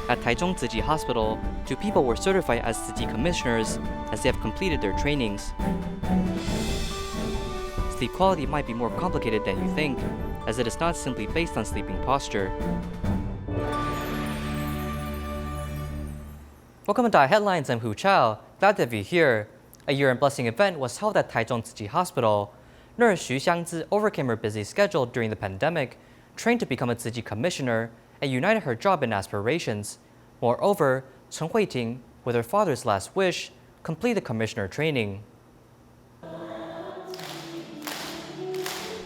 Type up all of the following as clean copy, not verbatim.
At Taichung Tzu Chi Hospital, 2 people were certified as Tzu Chi commissioners as they have completed their trainings. Sleep quality might be more complicated than you think, as it is not simply based on sleeping posture. Welcome to our headlines. I'm Hu Chao. Glad to have you here. A Year in Blessing event was held at Taichung Tzu Chi Hospital. Nurse Xu Xiangzi overcame her busy schedule during the pandemic, trained to become a Tzu Chi commissioner, and united her job and aspirations. Moreover, Chen Huiting, with her father's last wish, completed commissioner training.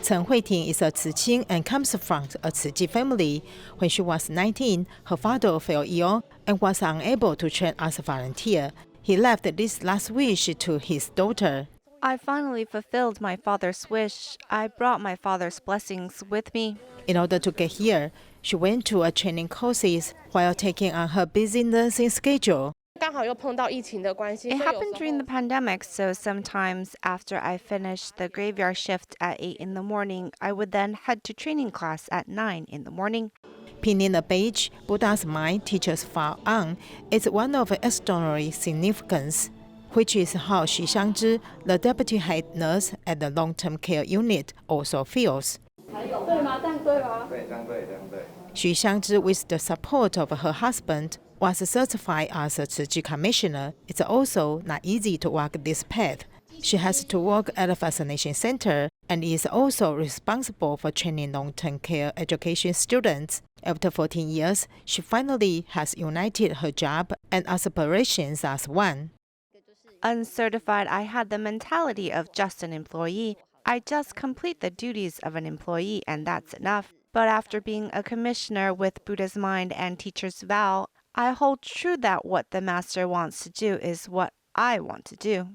Chen Huiting is a Tzu and comes from a Tzu Chi family. When she was 19, her father fell ill and was unable to train as a volunteer. He left this last wish to his daughter. I finally fulfilled my father's wish. I brought my father's blessings with me. In order to get here, she went to a training courses while taking on her busy nursing schedule. It happened during the pandemic, so sometimes after I finished the graveyard shift at 8 in the morning, I would then head to training class at 9 in the morning. Pinning a badge Buddha's mind teaches far on is one of extraordinary significance, which is how Xu Xiangzi, the deputy head nurse at the long-term care unit, also feels. Xu Xiangzi, with the support of her husband, was certified as a Tzu Chi commissioner. It's also not easy to walk this path. She has to work at a vaccination center and is also responsible for training long-term care education students. After 14 years, she finally has united her job and aspirations as one. Uncertified, I had the mentality of just an employee. I just complete the duties of an employee and that's enough. But after being a commissioner with Buddha's mind and teacher's vow, I hold true that what the master wants to do is what I want to do.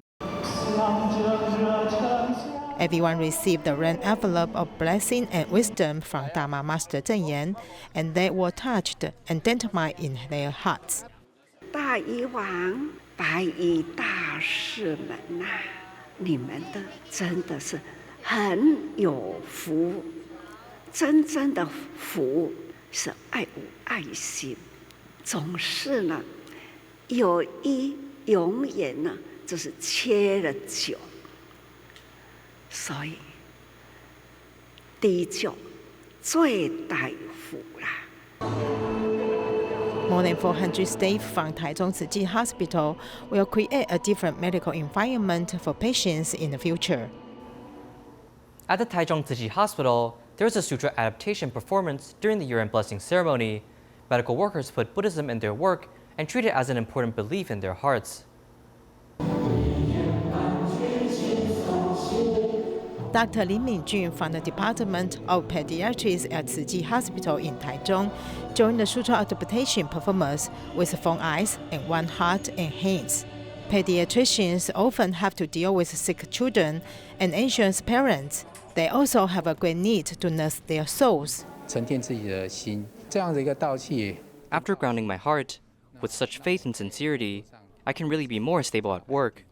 Everyone received the red envelope of blessing and wisdom from Dharma Master Zheng Yan, and they were touched and identified in their hearts. 大医王、白衣大士们呐，你们的真的是很有福，真正的福是爱无爱心，总是呢有一永远呢就是缺了九。 所以，地救最大福啦。 More than 400 staff from Taichung Tzu Chi Hospital will create a different medical environment for patients in the future. At the Taichung Tzu Chi Hospital, there was a Sutra adaptation performance during the year-end blessing ceremony. Medical workers put Buddhism in their work and treat it as an important belief in their hearts. Dr. Lin Mingjun from the Department of Pediatrics at Tzu Chi Hospital in Taichung joined the Sutra adaptation performers with 4 eyes and 1 heart and hands. Pediatricians often have to deal with sick children and anxious parents. They also have a great need to nurse their souls. After grounding my heart, with such faith and sincerity, I can really be more stable at work.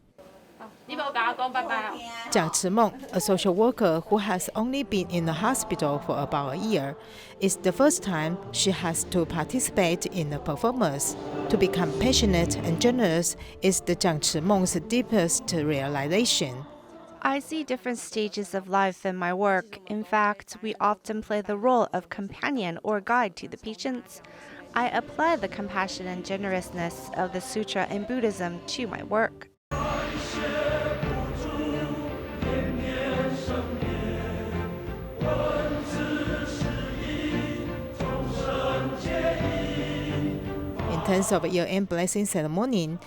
Jiang Chimeng, a social worker who has only been in the hospital for about a year, is the first time she has to participate in the performance. To be compassionate and generous is the Jiang Chimeng's deepest realization. I see different stages of life in my work. In fact, we often play the role of companion or guide to the patients. I apply the compassion and generousness of the Sutra in Buddhism to my work. In terms of year-end blessing ceremony,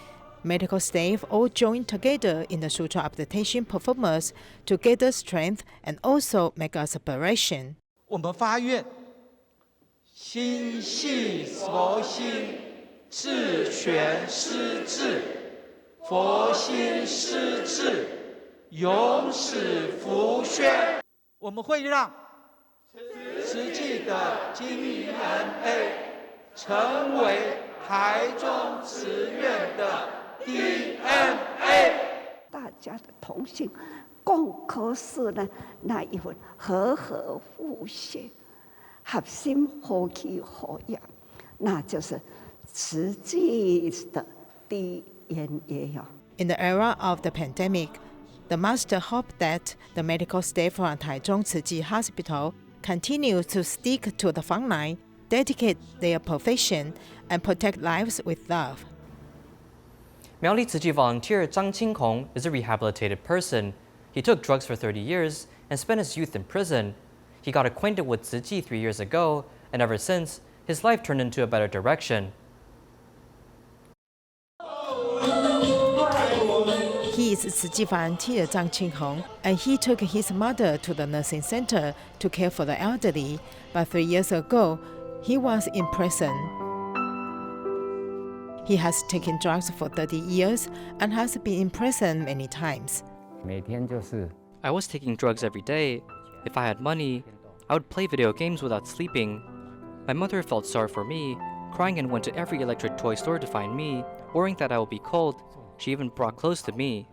medical staff all join together in the Sutra adaptation performance to gather strength and also make aspiration. 我们发愿，心系佛心，智权施智，佛心施智，永使福宣。我们会让慈济的金银杯成为台中慈院的 DNA。大家的同心，共可使呢那一份和和互协、合心合气合养，那就是慈济的低烟也有。 In the era of the pandemic, the master hoped that the medical staff from Taichung Tzu Chi Hospital continue to stick to the front line, dedicate their profession, and protect lives with love. Miaoli Tzu Chi volunteer Zhang Qinghong is a rehabilitated person. He took drugs for 30 years and spent his youth in prison. He got acquainted with Tzu Chi 3 years ago, and ever since, his life turned into a better direction. He is Tzu Chi volunteer Zhang Qinghong, and he took his mother to the nursing center to care for the elderly. But 3 years ago, he was in prison. He has taken drugs for 30 years and has been in prison many times. I was taking drugs every day. If I had money, I would play video games without sleeping. My mother felt sorry for me, crying and went to every electric toy store to find me, worrying that I would be cold. She even brought clothes to me.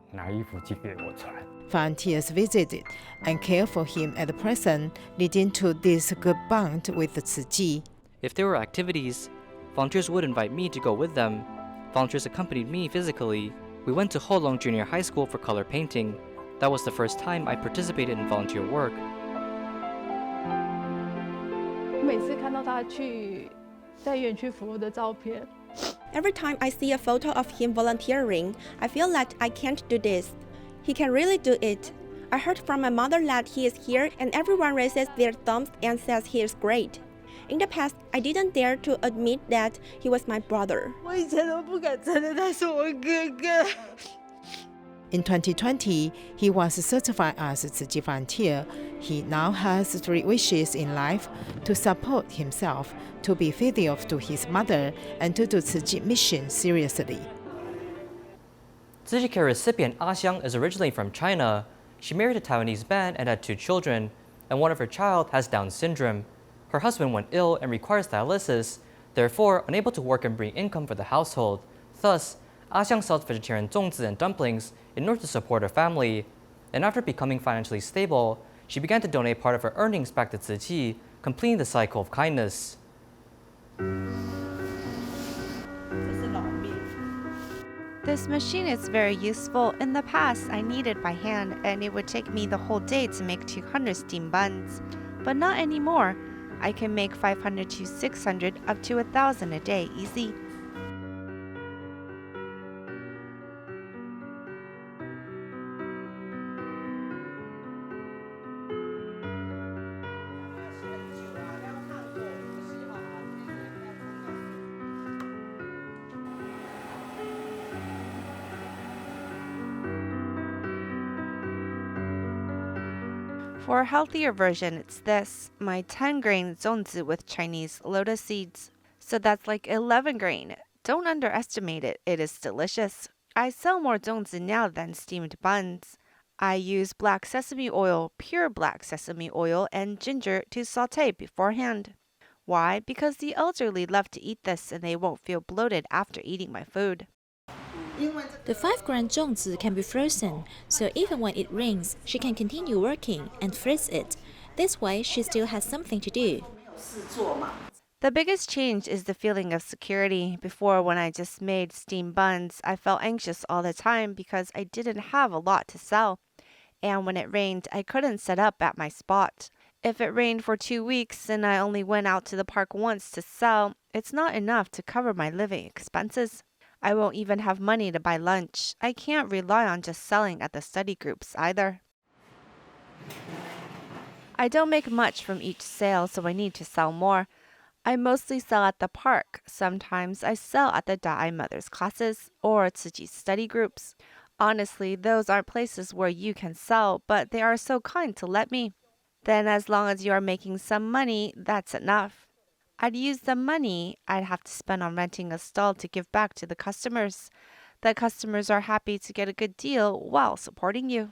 Volunteers visited and cared for him at the prison, leading to this good bond with the Tzu Chi. If there were activities, volunteers would invite me to go with them. Volunteers accompanied me physically. We went to Holong Junior High School for color painting. That was the first time I participated in volunteer work. 每次看到他去在园区服务的照片， Every time I see a photo of him volunteering, I feel that I can't do this. He can really do it. I heard from my mother that he is here and everyone raises their thumbs and says he is great. In the past, I didn't dare to admit that he was my brother. 我以前都不敢承认他是我哥哥。 In 2020, he was certified as a Tzu Chi volunteer. He now has 3 wishes in life: to support himself, to be filial to his mother, and to do Tzu Chi mission seriously. Tzu Chi care recipient Ah Xiang is originally from China. She married a Taiwanese man and had 2 children, and one of her child has Down syndrome. Her husband went ill and requires dialysis, therefore unable to work and bring income for the household. Thus, Ah Xiang sells vegetarian zongzi and dumplings in order to support her family. And after becoming financially stable, she began to donate part of her earnings back to Tzu Chi, completing the cycle of kindness. This machine is very useful. In the past, I kneaded by hand and it would take me the whole day to make 200 steamed buns. But not anymore. I can make 500 to 600 up to 1,000 a day easy. For a healthier version, it's this, my 10-grain zongzi with Chinese lotus seeds. So that's like 11 grain. Don't underestimate it, it is delicious. I sell more zongzi now than steamed buns. I use black sesame oil, pure black sesame oil, and ginger to saute beforehand. Why? Because the elderly love to eat this and they won't feel bloated after eating my food. The 5-gram zongzi can be frozen, so even when it rains, she can continue working and freeze it. This way, she still has something to do. The biggest change is the feeling of security. Before, when I just made steamed buns, I felt anxious all the time because I didn't have a lot to sell. And when it rained, I couldn't set up at my spot. If it rained for 2 weeks and I only went out to the park once to sell, it's not enough to cover my living expenses. I won't even have money to buy lunch. I can't rely on just selling at the study groups either. I don't make much from each sale, so I need to sell more. I mostly sell at the park. Sometimes I sell at the Da'ai Mother's classes or Tzu Chi study groups. Honestly, those aren't places where you can sell, but they are so kind to let me. Then as long as you are making some money, that's enough. I'd use the money I'd have to spend on renting a stall to give back to the customers. The customers are happy to get a good deal while supporting you.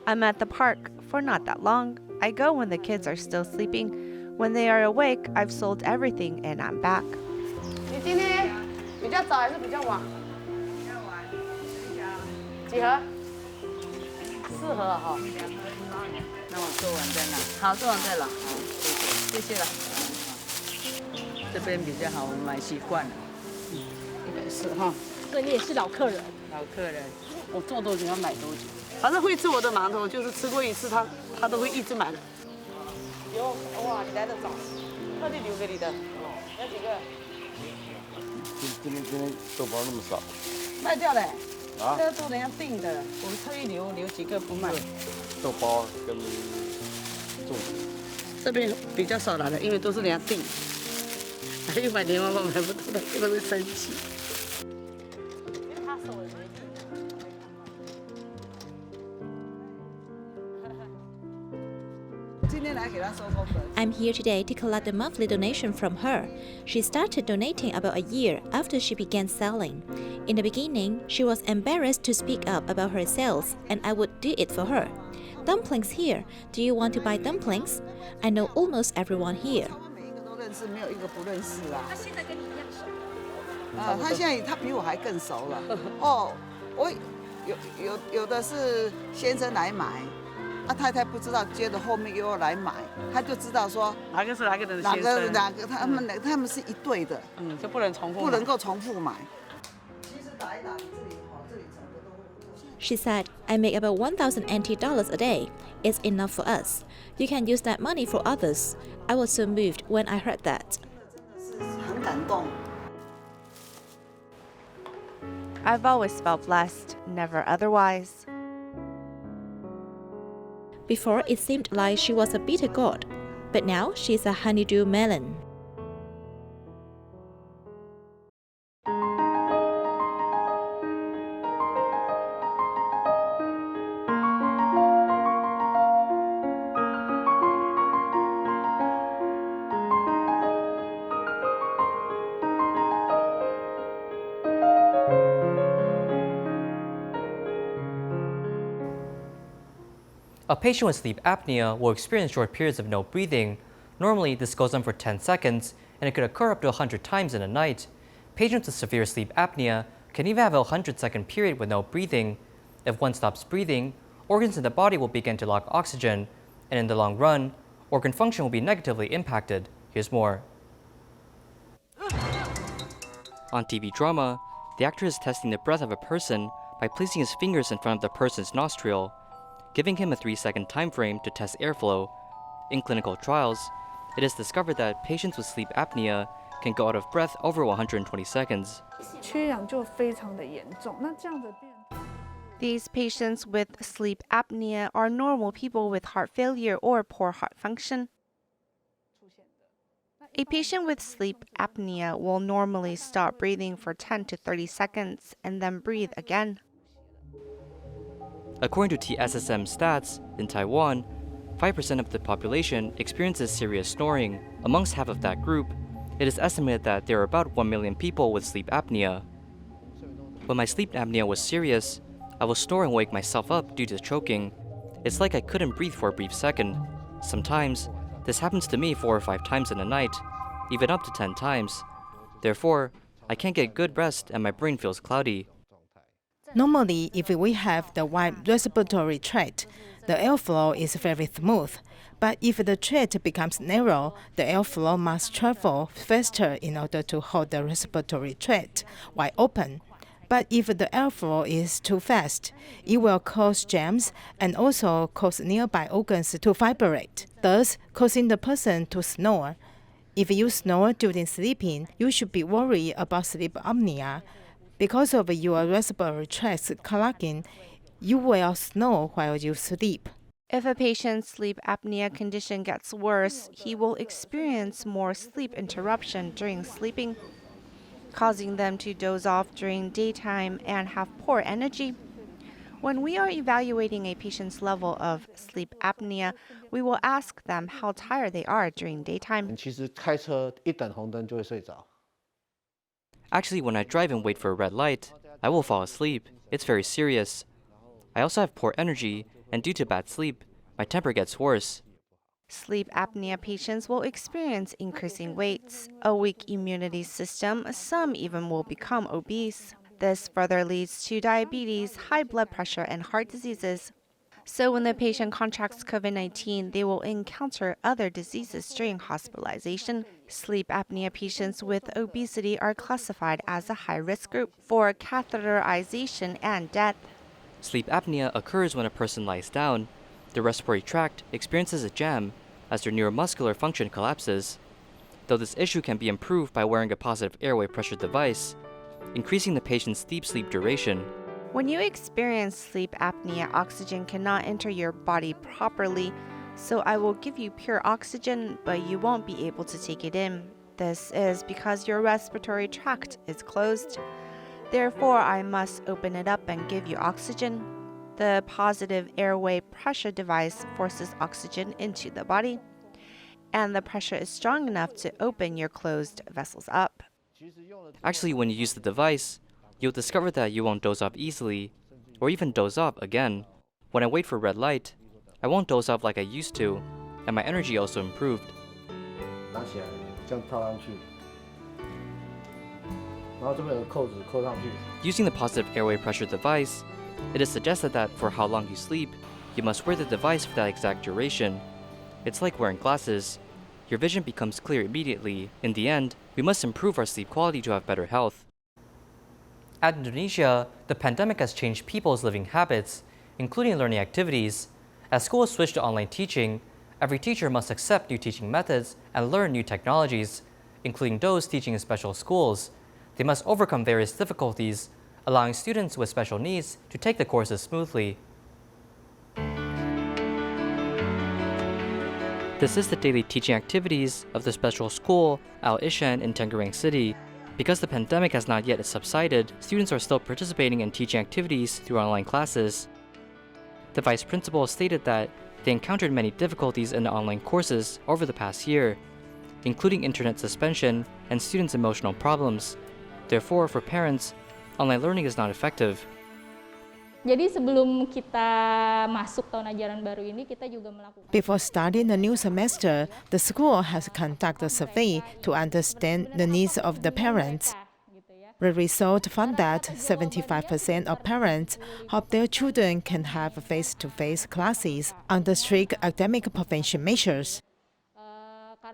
I'm at the park for not that long. I go when the kids are still sleeping. When they are awake, I've sold everything and I'm back. 你今天比较早还是比较晚？几盒？4盒哈。那我做完再拿。好，做完再拿。好，谢谢，谢谢了。这边比较好，我们买习惯了。是哈，所以你也是老客人。老客人，我做多久要买多久，反正会吃我的馒头，就是吃过一次他都会一直买的。有哇，你来得早，特地留给你的。要几个？今天豆包那么少，卖掉了。啊，这个都人家订的，我们特意留几个不卖。豆包跟粽子，这边比较少来的，因为都是人家订。100年我买不到的，这个会生气。I'm here today to collect a monthly donation from her. She started donating about a year after she began selling. In the beginning, she was embarrassed to speak up about her sales, and I would do it for her. Dumplings here. Do you want to buy dumplings? I know almost everyone here. 认识没有一个不认识啊。他现在跟你一样熟。他现在他比我还更熟了。哦，我有的是先生来买，太太不知道，接着后面又要来买，他就知道说哪个是哪个的先生，哪个他们是一对的，就不能重复，不能够重复买。 She said, I make about 1,000 NT dollars a day. It's enough for us. You can use that money for others. I was so moved when I heard that. 很感动。 I've always felt blessed, never otherwise. Before, it seemed like she was a bitter god, but now she's a honeydew melon. A patient with sleep apnea will experience short periods of no breathing. Normally, this goes on for 10 seconds, and it could occur up to 100 times in a night. Patients with severe sleep apnea can even have a 100-second period with no breathing. If one stops breathing, organs in the body will begin to lack oxygen, and in the long run, organ function will be negatively impacted. Here's more. On TV drama, the actor is testing the breath of a person by placing his fingers in front of the person's nostril, giving him a 3-second time frame to test airflow. In clinical trials, it is discovered that patients with sleep apnea can go out of breath over 120 seconds. These patients with sleep apnea are normal people with heart failure or poor heart function. A patient with sleep apnea will normally stop breathing for 10 to 30 seconds and then breathe again. According to TSSM stats, in Taiwan, 5% of the population experiences serious snoring. Amongst half of that group, it is estimated that there are about 1 million people with sleep apnea. When my sleep apnea was serious, I will snore and wake myself up due to choking. It's like I couldn't breathe for a brief second. Sometimes, this happens to me 4 or 5 times in a night, even up to 10 times. Therefore, I can't get good rest and my brain feels cloudy. Normally, if we have the wide respiratory tract, the airflow is very smooth. But if the tract becomes narrow, the airflow must travel faster in order to hold the respiratory tract wide open. But if the airflow is too fast, it will cause jams and also cause nearby organs to vibrate, thus causing the person to snore. If you snore during sleeping, you should be worried about sleep apnea. Because of your respiratory tract clogging, you will snore while you sleep. If a patient's sleep apnea condition gets worse, he will experience more sleep interruption during sleeping, causing them to doze off during daytime and have poor energy. When we are evaluating a patient's level of sleep apnea, we will ask them how tired they are during daytime. 其实开车一等红灯就会睡着。 Actually, when I drive and wait for a red light, I will fall asleep. It's very serious. I also have poor energy, and due to bad sleep, my temper gets worse. Sleep apnea patients will experience increasing weights, a weak immunity system, some even will become obese. This further leads to diabetes, high blood pressure, and heart diseases. So when the patient contracts COVID-19, they will encounter other diseases during hospitalization. Sleep apnea patients with obesity are classified as a high-risk group for catheterization and death. Sleep apnea occurs when a person lies down. The respiratory tract experiences a jam as their neuromuscular function collapses. Though this issue can be improved by wearing a positive airway pressure device, increasing the patient's deep sleep duration. When you experience sleep apnea, oxygen cannot enter your body properly, so I will give you pure oxygen, but you won't be able to take it in. This is because your respiratory tract is closed. Therefore, I must open it up and give you oxygen. The positive airway pressure device forces oxygen into the body, and the pressure is strong enough to open your closed vessels up. Actually, when you use the device, you'll discover that you won't doze off easily, or even doze off again. When I wait for red light, I won't doze off like I used to, and my energy also improved. Using the positive airway pressure device, it is suggested that for how long you sleep, you must wear the device for that exact duration. It's like wearing glasses. Your vision becomes clear immediately. In the end, we must improve our sleep quality to have better health. At Indonesia, the pandemic has changed people's living habits, including learning activities. As schools switch to online teaching, every teacher must accept new teaching methods and learn new technologies, including those teaching in special schools. They must overcome various difficulties, allowing students with special needs to take the courses smoothly. This is the daily teaching activities of the special school, Al Ishan in Tangerang City. Because the pandemic has not yet subsided, students are still participating in teaching activities through online classes. The vice principal stated that they encountered many difficulties in the online courses over the past year, including internet suspension and students' emotional problems. Therefore, for parents, online learning is not effective. Before starting the new semester, the school has conducted a survey to understand the needs of the parents. The result found that 75% of parents hope their children can have face-to-face classes under strict academic prevention measures.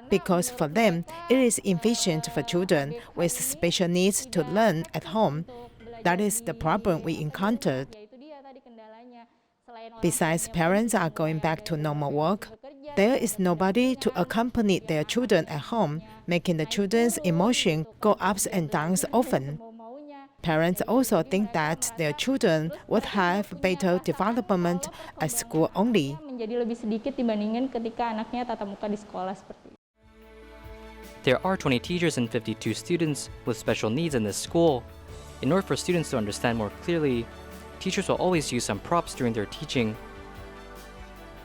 Because for them, it is efficient for children with special needs to learn at home. That is the problem we encountered. Besides, parents are going back to normal work. There is nobody to accompany their children at home, making the children's emotions go ups and downs often. Parents also think that their children would have better development at school only. There are 20 teachers and 52 students with special needs in this school. In order for students to understand more clearly, teachers will always use some props during their teaching.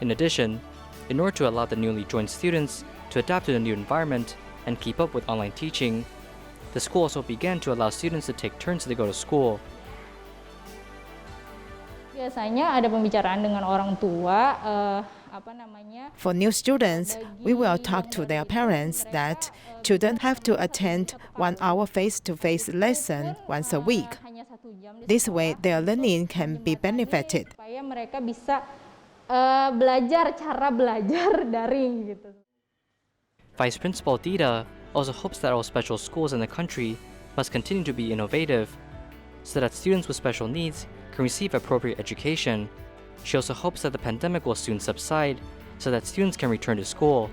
In addition, in order to allow the newly joined students to adapt to the new environment and keep up with online teaching, the school also began to allow students to take turns to go to school. For new students, we will talk to their parents that children have to attend 1 hour face-to-face lesson once a week. This way, their learning can be benefited. Vice Principal Dita also hopes that all special schools in the country must continue to be innovative so that students with special needs can receive appropriate education. She also hopes that the pandemic will soon subside so that students can return to school.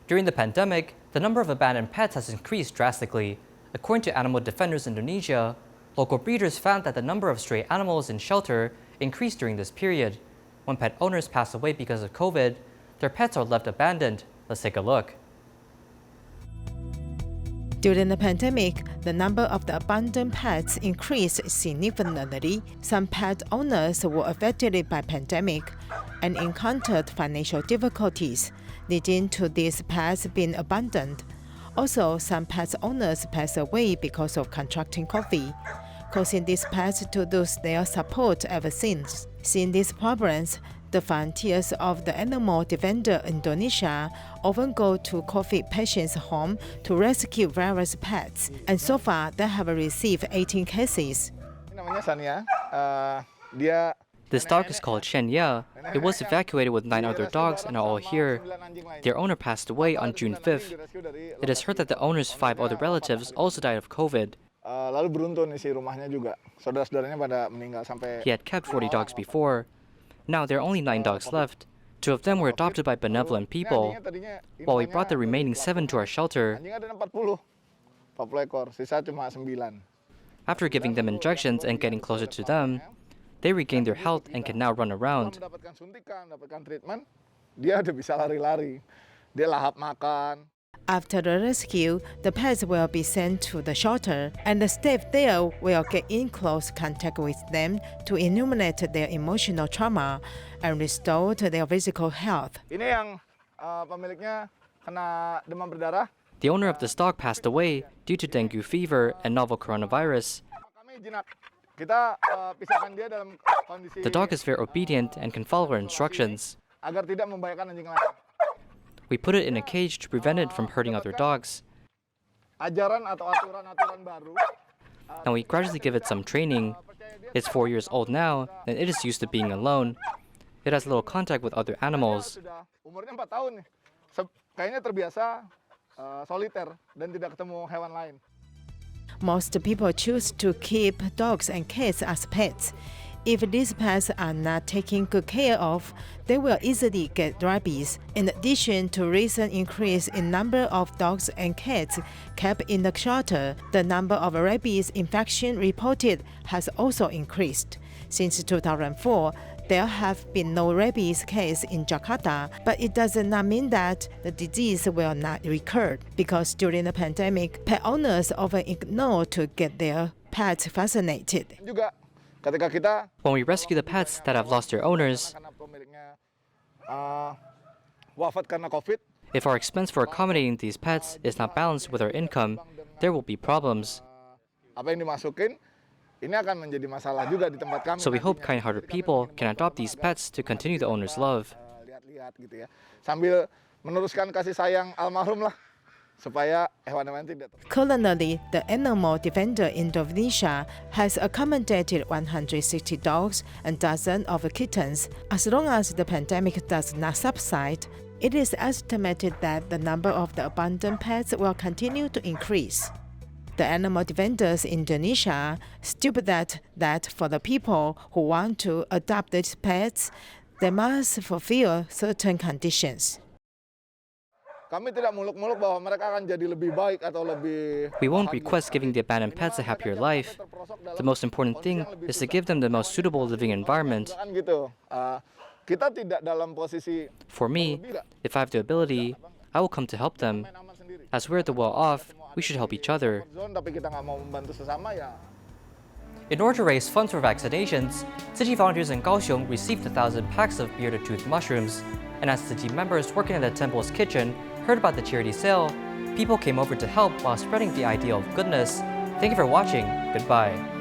During the pandemic, the number of abandoned pets has increased drastically. According to Animal Defenders Indonesia, local breeders found that the number of stray animals in shelter increased during this period. When pet owners pass away because of COVID, their pets are left abandoned. Let's take a look. During the pandemic, the number of the abandoned pets increased significantly. Some pet owners were affected by pandemic and encountered financial difficulties, leading to these pets being abandoned. Also, some pet owners passed away because of contracting COVID, causing these pets to lose their support ever since. Seeing these problems, the volunteers of the Animal Defender Indonesia often go to COVID patients' home to rescue various pets, and so far they have received 18 cases. This dog is called Shenya. It was evacuated with 9 other dogs and are all here. Their owner passed away on June 5th. It is heard that the owner's 5 other relatives also died of COVID. He had kept 40 dogs before. Now there are only 9 dogs left. 2 of them were adopted by benevolent people, while we brought the remaining 7 to our shelter. After giving them injections and getting closer to them, they regained their health and can now run around. After the rescue, the pets will be sent to the shelter, and the staff there will get in close contact with them to eliminate their emotional trauma and restore their physical health. The owner of this dog passed away due to dengue fever and novel coronavirus. The dog is very obedient and can follow our instructions. We put it in a cage to prevent it from hurting other dogs. And we gradually give it some training. It's 4 years old now, and it is used to being alone. It has little contact with other animals. Most people choose to keep dogs and cats as pets. If these pets are not taken good care of, they will easily get rabies. In addition to recent increase in number of dogs and cats kept in the shelter, the number of rabies infection reported has also increased. Since 2004, there have been no rabies case in Jakarta, but it does not mean that the disease will not recur, because during the pandemic, pet owners often ignore to get their pets vaccinated. When we rescue the pets that have lost their owners, if our expense for accommodating these pets is not balanced with our income, there will be problems. So we hope kind-hearted people can adopt these pets to continue the owner's love. Currently, the Animal Defender Indonesia has accommodated 160 dogs and dozens of kittens. As long as the pandemic does not subside, it is estimated that the number of the abandoned pets will continue to increase. The Animal Defenders Indonesia stipulate that for the people who want to adopt these pets, they must fulfill certain conditions. We won't request giving the abandoned pets a happier life. The most important thing is to give them the most suitable living environment. For me, if I have the ability, I will come to help them. As we're the well-off, we should help each other. In order to raise funds for vaccinations, Tzu Chi volunteers in Kaohsiung received 1,000 packs of bearded tooth mushrooms. And as Tzu Chi members working in the temple's kitchen heard about the charity sale, people came over to help while spreading the idea of goodness. Thank you for watching. Goodbye.